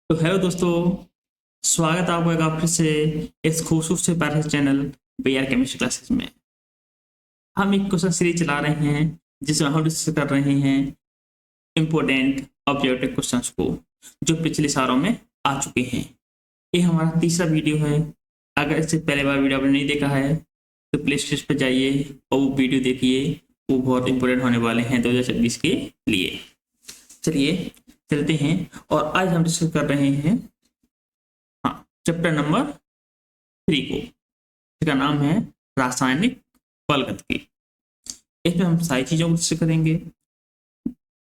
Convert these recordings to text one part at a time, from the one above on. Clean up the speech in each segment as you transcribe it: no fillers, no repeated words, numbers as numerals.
तो हेलो दोस्तों, स्वागत है आपका एक बार फिर से इस खूबसूरत से प्यारे से चैनल बीआर केमिस्ट्री क्लासेस में। हम एक क्वेश्चन सीरीज चला रहे हैं जिसमें हम डिस्कस कर रहे हैं इम्पोर्टेंट ऑब्जेक्टिव क्वेश्चंस को जो पिछले सालों में आ चुके हैं। ये हमारा तीसरा वीडियो है। अगर इससे पहले बार वीडियो आपने नहीं देखा है तो प्ले स्टोर पर जाइए और वो वीडियो देखिए। वो बहुत इंपॉर्टेंट होने वाले हैं 2026 के लिए। चलिए चलते हैं और आज हम डिस्कस कर रहे हैं चैप्टर नंबर 3 को, जिसका नाम है रासायनिक बलगतिकी। इसमें हम सारी चीजों को डिस्कस करेंगे,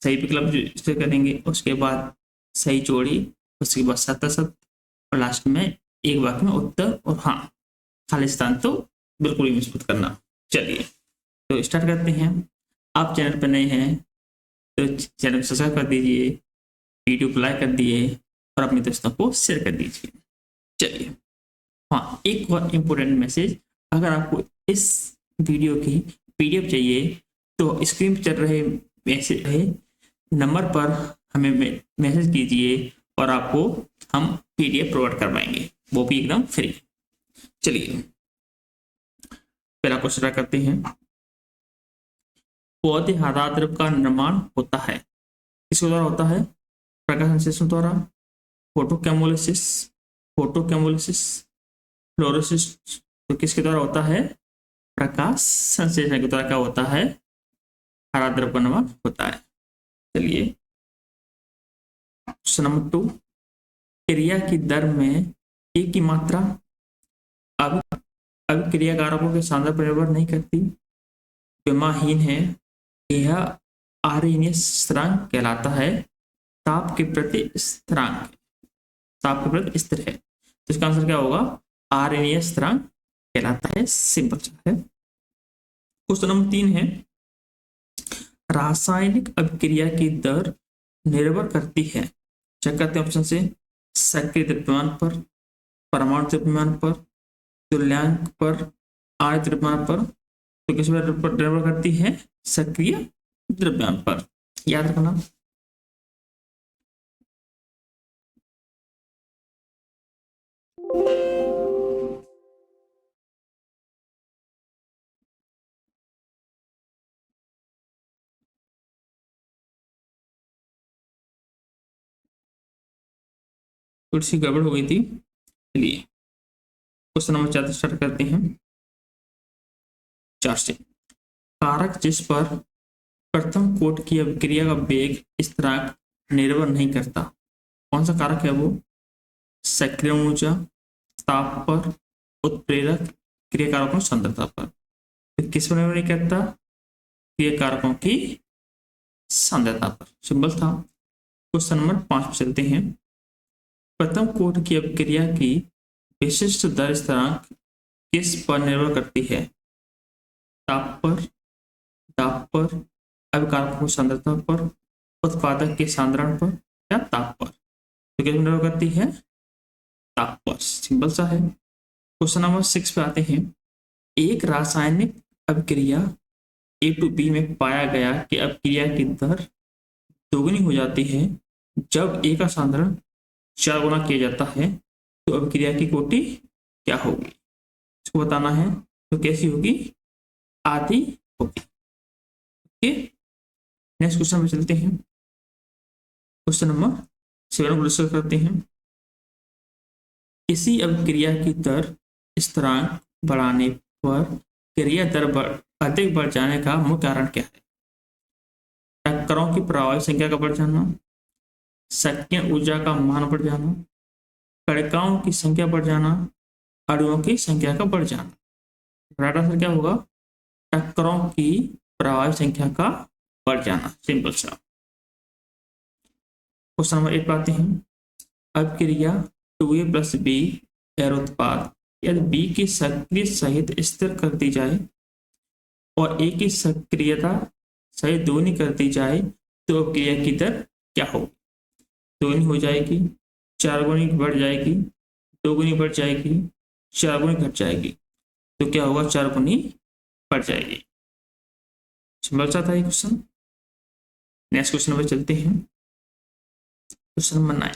सही विकल्प डिस्कस करेंगे, उसके बाद सही जोड़ी, उसके बाद सतसत और लास्ट में एक वाक्य में उत्तर और हाँ खाली स्थान तो बिल्कुल ही मजबूत करना। चलिए तो स्टार्ट करते हैं। आप चैनल पर नए हैं तो चैनल को सब्सक्राइब कर दीजिए, वीडियो को लाइक कर दिए और अपने दोस्तों को शेयर कर दीजिए। चलिए हाँ, एक और इम्पोर्टेंट मैसेज, अगर आपको इस वीडियो की पीडीएफ चाहिए तो स्क्रीन पर चल रहे मैसेज रहे नंबर पर हमें मैसेज कीजिए और आपको हम पीडीएफ प्रोवाइड करवाएंगे, वो भी एकदम फ्री। चलिए पहला क्वेश्चन करते हैं। पौधे आधार द्रव्य का निर्माण होता है, किसके द्वारा होता है? प्रकाश संश्लेषण द्वारा, फोटोकेमोलिसिस, फोटोकेमोलिसिस, फ्लोरोसिस। तो किसके द्वारा होता है? प्रकाश संश्लेषण के द्वारा क्या होता है? हरा द्रव्य का निर्माण होता है। चलिए क्वेश्चन नंबर 2, क्रिया की दर में ए की मात्रा अभिक्रिया कारकों के सांद्रता पर निर्भर नहीं करती, विमाहीन है, यह आरएनए स्थिरांक कहलाता है, ताप के प्रति स्थिरांक, ताप के प्रति स्थिर है। तो इसका आंसर क्या होगा? आरएनए स्थिरांक कहलाता है। सिंपल सा है। क्वेश्चन नंबर 3 है, रासायनिक अभिक्रिया की दर निर्भर करती है, चेक करते हैं ऑप्शन से, सक्रिय द्रव्यमान पर, परमाणु द्रव्यमान पर, तुल्यांक पर, आय द्रव्यमान पर। तो किस पर निर्भर करती है? सक्रिय द्रव्यमान पर, याद रखना। थोड़ी सी गड़बड़ हो गई थी। चलिए क्वेश्चन नंबर 4 स्टार्ट करते हैं। 4 से, कारक जिस पर प्रथम कोट की अभिक्रिया का वेग स्थिरांक निर्भर नहीं करता, कौन सा कारक है वो? सक्रिय ऊर्जा, ताप पर, उत्प्रेरक, क्रिया कारकों सांद्रता पर। तो किस पर निर्भर नहीं करता? क्रिया कारकों की सांद्रता पर। सिंबल था। क्वेश्चन नंबर 5 पे चलते हैं। प्रथम कोट की अभिक्रिया की विशिष्ट दर स्थिरांक किस पर निर्भर करती है? ताप पर, दाब पर, अभिकारकों की सांद्रता पर, उत्पादक के सांद्रण पर या ताप पर। तो किस पर निर्भर करती है? ताप पर। सिंपल सा है। क्वेश्चन नंबर 6 पे आते हैं। एक रासायनिक अभिक्रिया ए टू बी में पाया गया कि अभिक्रिया की दर दोगुनी हो जाती है जब ए का सांद्रण 4 गुना किया जाता है, तो अभिक्रिया की कोटि क्या होगी? इसको बताना है। तो कैसी होगी? आधी होगी। ओके, नेक्स्ट क्वेश्चन में चलते हैं। क्वेश्चन नंबर 7 को डिस्कस करते हैं। किसी अभिक्रिया की दर स्थिरांक बढ़ाने पर क्रिया दर अधिक बढ़ जाने का मुख्य कारण क्या है? टक्करों की प्रभावी संख्या का बढ़ जाना, सक्रिय ऊर्जा का मान बढ़ जाना, कणिकाओं की संख्या बढ़ जाना, अणुओं की संख्या का बढ़ जाना। राइट आंसर क्या होगा? टक्करों की प्रभावी संख्या का बढ़ जाना। सिंपल सा। क्वेश्चन नंबर 8 पाते हैं। अभिक्रिया 2a + b उत्पाद यदि b की सक्रिय सहित स्थिर कर दी जाए और a की सक्रियता सहित दोगुनी कर दी जाए तो अभिक्रिया की दर क्या होगी? दोगुनी हो जाएगी, 4 गुनी बढ़ जाएगी, 2 गुनी बढ़ जाएगी, 4 गुनी घट जाएगी। तो क्या होगा? 4 गुनी बढ़ जाएगी। सिंपल सा था ये क्वेश्चन। नेक्स्ट क्वेश्चन पर चलते हैं। क्वेश्चन नंबर 9,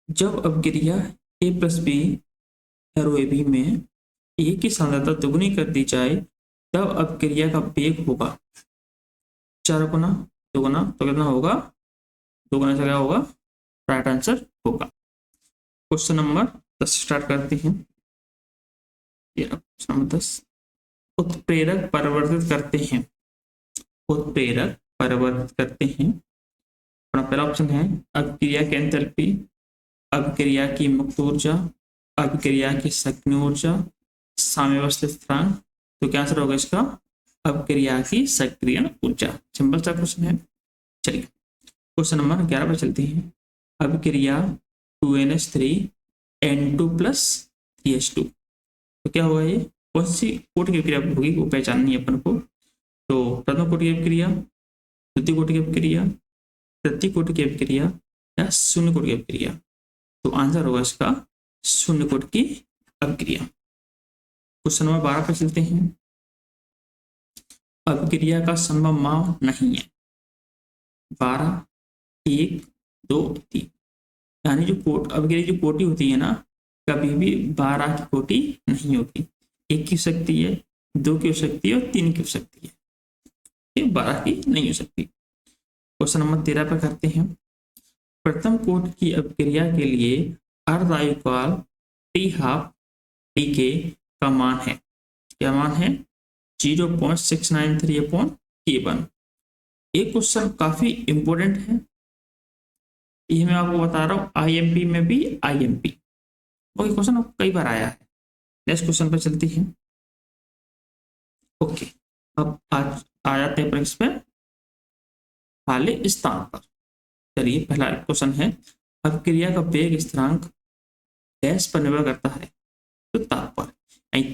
जब अभिक्रिया A plus B arrow A B में ए की सांद्रता दुगुनी कर दी जाए तब अभिक्रिया का वेग होगा 4 गुना, दुगुना तो कितना होगा, दुगुना से क्या होगा, राइट आंसर होगा। क्वेश्चन नंबर 10 स्टार्ट करते हैं। क्वेश्चन नंबर 10, उत्प्रेरक परिवर्तित करते हैं, उत्प्रेरक परिवर्तित करते हैं। अपना पहला ऑप्शन है अभिक्रिया की एंथैल्पी, अभिक्रिया की मुक्त ऊर्जा, अभिक्रिया की सक्रिय ऊर्जा, साम्यावस्थित स्थिरांक। तो क्या आंसर होगा इसका, अभिक्रिया की सक्रिय ऊर्जा। सिंपल सा क्वेश्चन है। चलिए क्वेश्चन नंबर 11 पर चलते हैं। अभिक्रिया 2NH3N2 प्लस 3H2, तो क्या होगा, ये कौन सी कोटि की अभिक्रिया होगी वो पहचाननी है अपन को। तो प्रथम कोटि की अभिक्रिया, द्वितीय कोटि की अभिक्रिया, तृतीय कोटि की अभिक्रिया या शून्य कोटि की अभिक्रिया। तो आंसर होगा इसका शून्य कोटि की अभिक्रिया। क्वेश्चन नंबर 12 पर चलते हैं। अभिक्रिया का संभव मान नहीं है 12, 1, 2, 3, यानी जो अभिक्रिया की कोटि होती है ना, कभी भी 12 की कोटि नहीं होती। 1 की हो सकती है, 2 की हो सकती है और 3 की हो सकती है, ये 12 की नहीं हो सकती। क्वेश्चन नंबर 13 पर करते हैं। प्रथम कोटि की अभिक्रिया के लिए अर्धआयुकाल T½ डीके का मान है, क्या मान है, 0.693/K1। एक क्वेश्चन काफी इंपॉर्टेंट है, ये मैं आपको बता रहा हूँ, IMP में भी IMP ओके क्वेश्चन कई बार आया है। नेक्स्ट क्वेश्चन पर चलती है। ओके, अब आज आ जाते हैं इस पर पहले स्थान पर। चलिए पहला क्वेश्चन है, अभिक्रिया का वेग स्थिरांक डैश पर निर्भर करता है, तो ताप पर।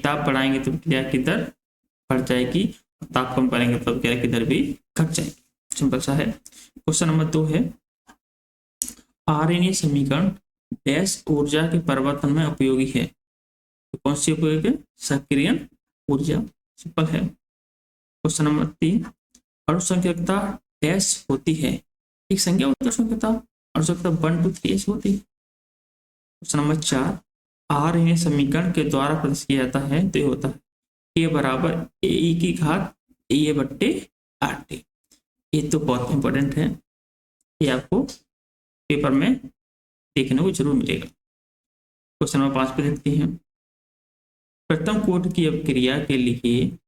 ताप बढ़ाएंगे तो क्रिया की दर बढ़ जाएगी, और ताप कम करेंगे तो क्रिया की दर भी घट जाएगी। सिंपल सा है। क्वेश्चन नंबर 2 है, आर्यनीय समीकरण डैश ऊर्जा के परिवर्तन में उपयोगी है, तो कौन सी उपयोगी है, सक्रिय ऊर्जा। सिंपल है। क्वेश्चन नंबर 3, अणुसंख्यकता डैश होती है, एक संख्या होती है अणुसंख्यकता, अणुसंख्यकता 1 2 3 ऐसी होती है। क्वेश्चन नंबर 4, आर्यनीय समीकरण के द्वारा प्रदर्शित किया जाता है, तो ये होता है K बराबर AE की घात A/RT। ये तो बहुत इंपॉर्टेंट है, ये आपको पेपर में देखने को जरूर मिलेगा। क्वेश्चन नंबर 5 पे देखते हैं। प्रथम कोटि की अभिक्रिया के लिए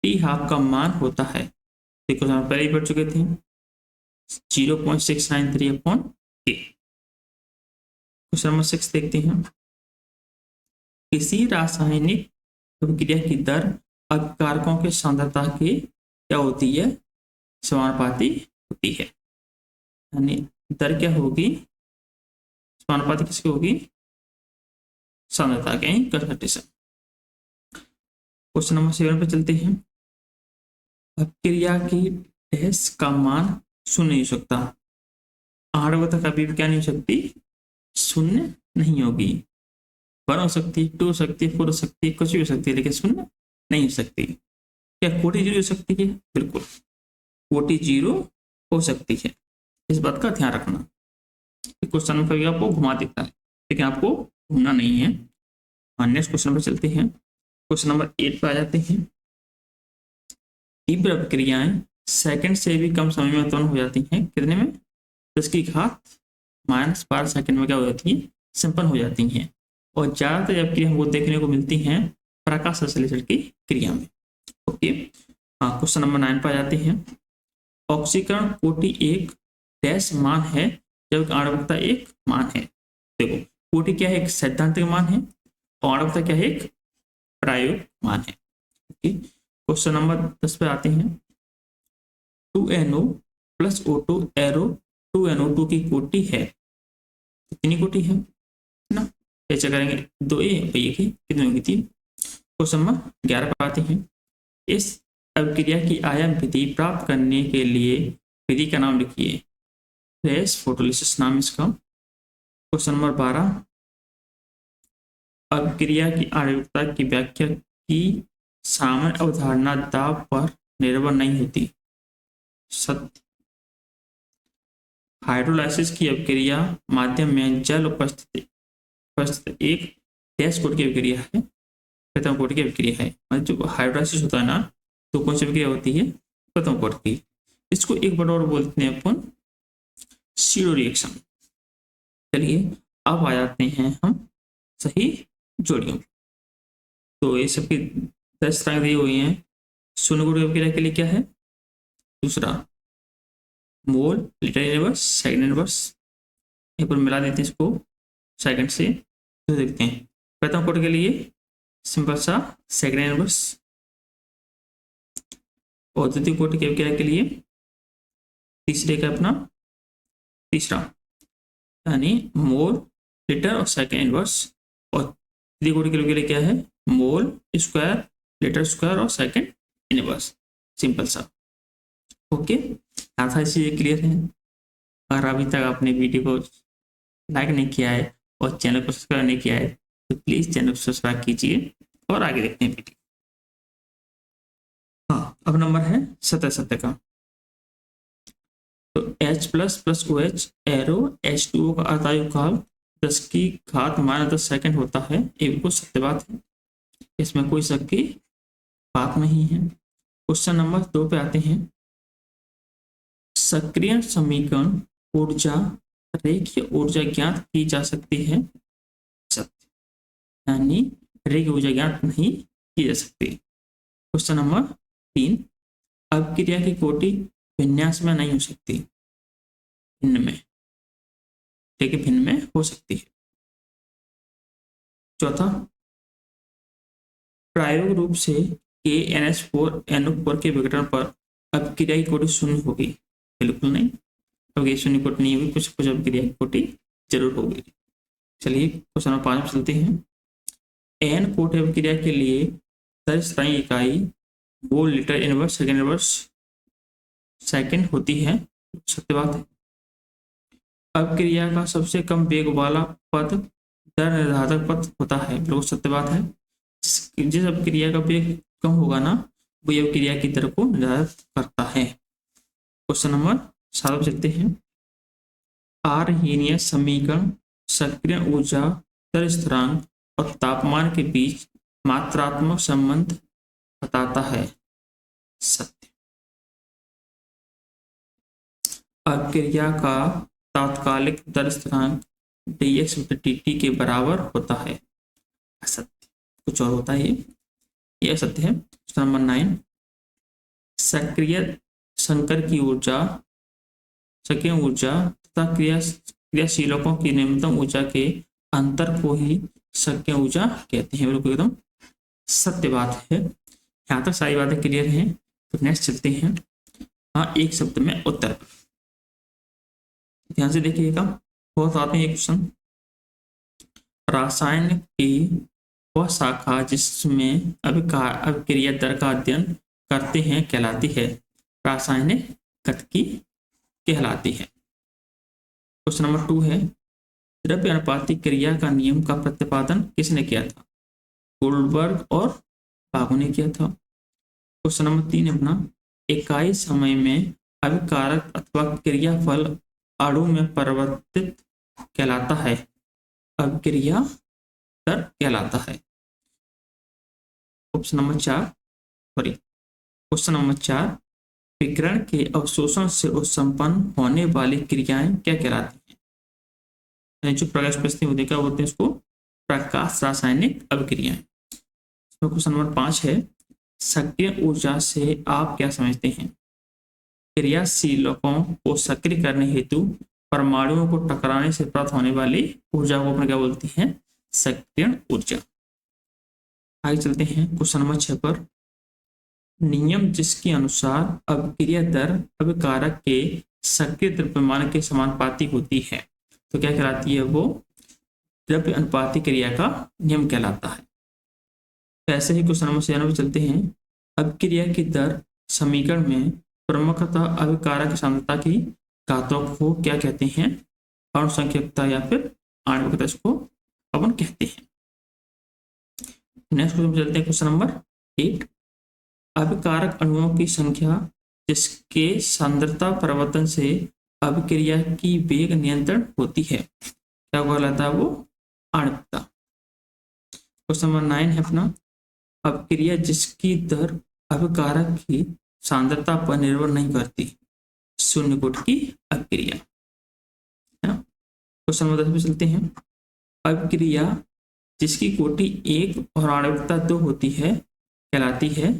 T½ का मान होता है, देखो हम पहले ही पढ़ चुके थे, 0.693/K। क्वेश्चन नंबर 6 देखते हैं। किसी रासायनिक अभिक्रिया की दर अभिकारकों के सांद्रता के क्या होती है, समानुपाती होती है, यानी दर क्या होगी, समानुपाती किसकी होगी, सांद्रता के, कंसंट्रेशन। क्वेश्चन नंबर 7 पे चलते हैं। अभिक्रिया की डैश का मान शून्य नहीं हो सकता, आणविकता कभी भी क्या नहीं हो सकती, शून्य नहीं होगी। 1 हो सकती है, 2 हो सकती है, 4 हो सकती है, कुछ भी हो सकती है, लेकिन शून्य नहीं हो सकती। क्या कोटि 0 हो सकती है, बिल्कुल कोटि 0 हो सकती है, इस बात का ध्यान रखना। क्वेश्चन में कभी आपको घुमा देता है, लेकिन आपको घूमना नहीं है। नेक्स्ट क्वेश्चन पर चलते हैं। क्वेश्चन नंबर 8 पे आ जाते हैं। तीव्र अभिक्रियाएं सेकंड से भी कम समय में उत्पन्न हो जाती हैं, कितने में, 10 की घात -12 सेकंड में क्या हो जाती है, संपन्न हो जाती हैं। और ज्यादातर जबकि हमको देखने को मिलती हैं प्रकाश संश्लेषण की क्रिया में। ओके, क्वेश्चन नंबर 9 पर आ जाते हैं। ऑक्सीकरण कोटि 1 डैश मान है जबकि आणविकता 1 मान है। देखो कोटि क्या है, एक सैद्धांतिक मान है, और आणविकता क्या है, एक प्रायोगिक मान है। ओके, क्वेश्चन नंबर 10 पे आते हैं। 2NO plus O2 arrow 2NO2 की कोटि है, कितनी कोटि है ना, कैसे करेंगे, 2A और 1 कितनी होगी, 3। क्वेश्चन नंबर 11 पर आते हैं। इस अभिक्रिया की आयाम विधि प्राप्त करने के लिए विधि का नाम लिखिए, फ्लैश फोटोलिसिस नाम इसका। क्वेश्चन नंबर 12, अभिक्रिया की आणविकता की व्याख्या की सामान्य अवधारणा दाब पर निर्भर नहीं होती, सत्य। हाइड्रोलाइसिस की अभिक्रिया माध्यम में जल उपस्थित एक डैश कोट की अभिक्रिया है, प्रथम कोट की अभिक्रिया है। मतलब जो हाइड्रोलाइसिस होता है ना, तो कौन सी अभिक्रिया होती है? प्रथम कोट की। इसको एक बार और बोलते हैं अपन सीरो रिएक्शन। चलिए अब आ जाते हैं हम सही जोड़ियों। तो ये सबकी 10 तरह दी हुई हैं। शून्य कोट की अभिक्रिया के लिए क्या है? दूसरा मोल, लिटर इनवर्स, सेकंड इनवर्स। एक बार मिला देते हैं इसको सेकंड से, तो देखते हैं। प्रथम कोट के लिए सिंपल सा सेकंड इनवर्स, और द्वितीय कोट की अभिक्रिया के लिए तीसरे का अपना तीसरा, यानी मोल, लिटर और सेकंड इनवर्स। और तृतीय कोटि के लिए क्या है? मोल स्क्वायर, लिटर स्क्वायर और सेकंड इनवर्स। सिंपल सा। ओके, आधा चीजें क्लियर है। अगर अभी तक आपने वीडियो को लाइक नहीं किया है और चैनल को सब्सक्राइब नहीं किया है तो प्लीज चैनल को सब्सक्राइब कीजिए और आगे देखते हैं वीडियो। हाँ, अब नंबर है 77 का। तो H plus plus OH arrow H2O का अर्धायु काल 10 की घात -10 सेकंड होता है। ये बिल्कुल सत्य बात है, इसमें कोई शक की बात नहीं है। क्वेश्चन नंबर 2 पे आते हैं। सक्रिय समीकरण ऊर्जा रेखीय ऊर्जा ज्ञात की जा सकती है, सत्य, यानी रेखीय ऊर्जा ज्ञात नहीं की जा सकती। क्वेश्चन नंबर 3, अभिक्रिया की कोटि विन्यास में नहीं हो सकती, भिन्न में, लेकिन भिन्न में हो सकती है। चौथा, प्रायोगिक रूप से KNH4NO4 के विघटन पर अभिक्रिया की कोटि शून्य होगी, बिल्कुल नहीं। अब ये शून्य कोटि नहीं होगी, कुछ कुछ अभिक्रिया की कोटि जरूर होगी। चलिए क्वेश्चन नंबर 5 में चलते हैं। N कोट अभिक्रिया के लिए तरल इकाई mole, litre inverse, second inverse second होती है, सत्य बात है। अभिक्रिया का सबसे कम वेग वाला पद दर निर्धारक पद होता है, बिल्कुल सत्य बात है। जिस अभिक्रिया का वेग कम होगा ना, वो अभिक्रिया की दर को निर्धारित करता है। क्वेश्चन नंबर 7 चलते हैं। आर्हीनीय समीकरण सक्रिय ऊर्जा, दर स्थिरांक और तापमान के बीच मात्रात्मक संबंध बताता है, सत्य। अभिक्रिया का तात्कालिक दर स्थिरांक dx/dt के बराबर होता है, असत्य। कुछ और होता है, ये असत्य है। क्वेश्चन नंबर 9, सक्रिय संकर की ऊर्जा, सक्रिय ऊर्जा तथा क्रियाशीलकों की न्यूनतम ऊर्जा के अंतर को ही सक्रिय ऊर्जा कहते हैं, बिल्कुल एकदम सत्य बात है। यहाँ तक सारी बातें क्लियर हैं, तो नेक्स्ट चलते हैं। हाँ, एक शब्द में उत्तर। ध्यान से देखिएगा, बहुत आते हैं ये क्वेश्चन। रसायन की वह शाखा जिसमें अभिक्रिया दर का अध्ययन करते हैं कहलाती है, रासायनिक गतिकी कहलाती है। क्वेश्चन नंबर 2 है, द्रव्य अनुपाती क्रिया का नियम का प्रतिपादन किसने किया था? गोल्डबर्ग और बागु ने किया था। क्वेश्चन नंबर 3 अपना, इकाई समय में अभिकारक अथवा क्रियाफल अणु में परिवर्तित कहलाता है, अभिक्रिया दर कहलाता है। क्वेश्चन नंबर 4, विकिरण के अवशोषण से उत्पन्न होने वाली क्रियाएं क्या कहलाती हैं? जो प्रकाश प्रस्तुति होती है, क्या बोलते हैं इसको? प्रकाश रासायनिक अभिक्रियाएं। क्वेश्चन नंबर 5 है, सक्रिय ऊर्जा से आप क्या समझते हैं? क्रियाशीलकों को सक्रिय करने हेतु परमाणुओं को टकराने से प्राप्त होने वाली ऊर्जा को अपन क्या बोलते हैं? सक्रिय ऊर्जा। आगे चलते हैं क्वेश्चन नंबर 6 पर। नियम जिसके अनुसार अभिक्रिया दर अभिकारक के सक्रिय द्रव्यमान के समानुपाती होती है, तो क्या कहलाती है? वो द्रव्य अनुपाती क्रिया का नियम कहलाता है। ऐसे ही क्वेश्चन नंबर 96 चलते हैं। अभिक्रिया की दर समीकरण में प्रमुखतः अभिकारक सांद्रता की घातों को क्या कहते हैं? अणुसंख्यकता या फिर आणविकता, इसको अपन कहते हैं। नेक्स्ट क्वेश्चन चलते हैं, क्वेश्चन नंबर 8। अभिकारक अणुओं की संख्या जिसके सांद्रता परिवर्तन से अभिक्रिया की वेग नियंत्रण होती है। क्या कहलाता है वो? आणविकता। क्वेश्चन नंबर 9 है अपना, अभिक्रिया जिसकी दर अभिकारक की सांद्रता पर निर्भर नहीं करती, शून्य कोटि की अभिक्रिया है। क्वेश्चन नंबर 10 पे चलते हैं। अभिक्रिया जिसकी कोटि 1 और आणविकता 2 होती है कहलाती है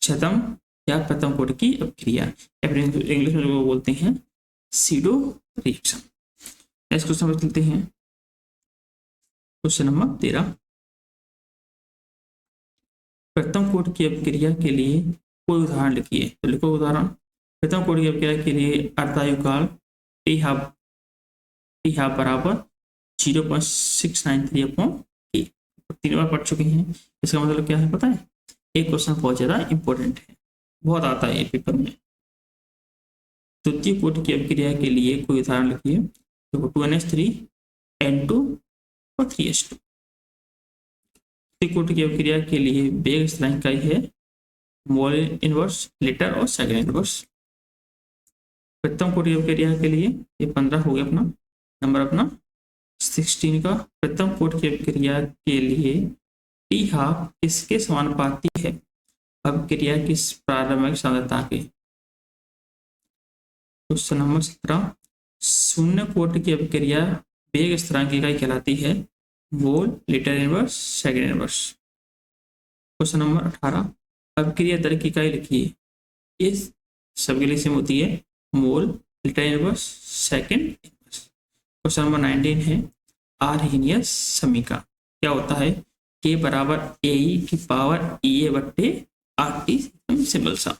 छद्म या प्रथम कोटि की अभिक्रिया, या फिर इंग्लिश में लोग बोलते हैं सीडो रिएक्शन। नेक्स्ट क्वेश्चन पे चलते हैं। क्वेश्चन नंबर 13, प्रथम कोटि की अभिक्रिया के लिए कोई उदाहरण लिखिए। तो लिखो उदाहरण। प्रथम कोटि की अभिक्रिया के लिए अर्धायु काल टी हाफ बराबर 0.693 अपॉन ए। 3 बार पढ़ चुके हैं। इसका मतलब क्या है पता है? एक क्वेश्चन बहुत ज्यादा इंपॉर्टेंट है, बहुत आता है ये पेपर में। द्वितीय कोटि की अभिक्रिया के लिए कोई उदाहरण लिखिए। तो 2NH3 N2 और 3H2। कोटि की अभिक्रिया के लिए वेग स्थिरांक इकाई है मोल इनवर्स, लीटर और सेकंड इनवर्स। प्रथम कोटि की अभिक्रिया के लिए ये 15 हो गया अपना नंबर, अपना 16 का। प्रथम कोटि की अभिक्रिया के लिए टी हाफ किसके समानुपाती है? अभिक्रिया की प्रारंभिक सांद्रता के। क्वेश्चन नंबर 17, शून्य कोटि की अभिक्रिया वेग स्थिरांक इकाई कहलाती है mole, litre inverse, second inverse. Question number 18, अभिक्रिया दर की इकाई लिखिए। ये सबके लिए सेम होती है mole, litre inverse, second inverse. Question number 19 है आर्हेनियस समीकरण क्या होता है? के बराबर ए की पावर ए बट्टे आर टी, सिंपल सा।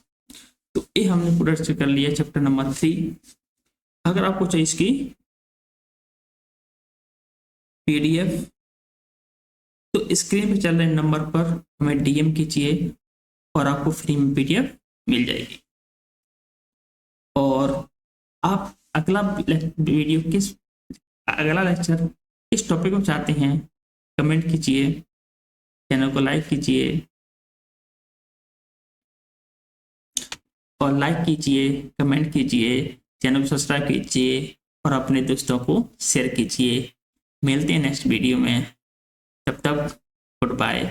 तो ये हमने पूरा कर लिया चैप्टर नंबर 3। अगर आपको चाहिए इसकी पीडीएफ तो स्क्रीन पे चल रहे नंबर पर हमें डीएम कीजिए और आपको फ्री में पीडीएफ मिल जाएगी। और आप अगला वीडियो अगला लेक्चर किस टॉपिक को चाहते हैं कमेंट कीजिए, चैनल को लाइक कीजिए और लाइक कीजिए, कमेंट कीजिए, चैनल को सब्सक्राइब कीजिए और अपने दोस्तों को शेयर कीजिए। मिलते हैं नेक्स्ट वीडियो में, तब तक गुड बाय।